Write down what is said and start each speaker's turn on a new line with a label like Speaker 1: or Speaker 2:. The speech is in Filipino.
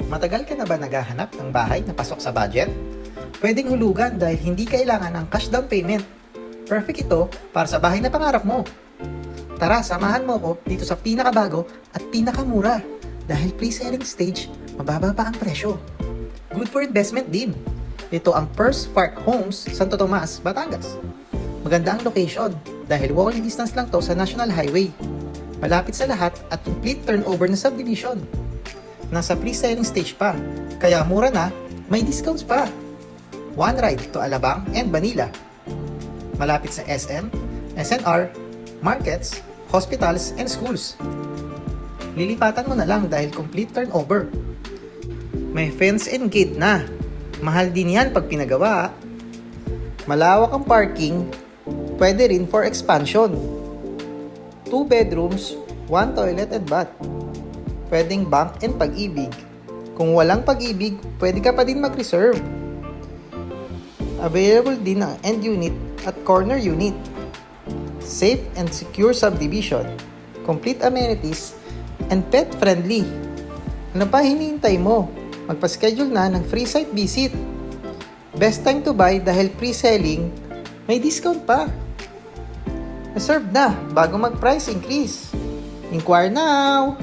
Speaker 1: Matagal ka na ba naghahanap ng bahay na pasok sa budget? Pwedeng hulugan dahil hindi kailangan ng cash down payment. Perfect ito para sa bahay na pangarap mo. Tara, samahan mo ko dito sa pinakabago at pinakamura dahil pre-selling stage, mababa pa ang presyo. Good for investment din. Ito ang First Park Homes, Santo Tomas, Batangas. Maganda ang location dahil walking distance lang to sa National Highway. Malapit sa lahat at complete turnover na subdivision. Nasa pre-selling stage pa, kaya mura na, may discounts pa. One ride to Alabang and Manila. Malapit sa SM, SNR, markets, hospitals, and schools. Lilipatan mo na lang dahil complete turnover. May fence and gate na. Mahal din yan pag pinagawa. Malawak ang parking, pwede rin for expansion. 2 bedrooms, 1 toilet and bath. Pwedeng bank and pag-ibig. Kung walang pag-ibig, pwede ka pa din mag-reserve. Available din ang end unit at corner unit. Safe and secure subdivision. Complete amenities and pet friendly. Ano pa hinihintay mo? Magpa-schedule na ng free site visit. Best time to buy dahil pre-selling, may discount pa. Reserve na bago mag-price increase. Inquire now!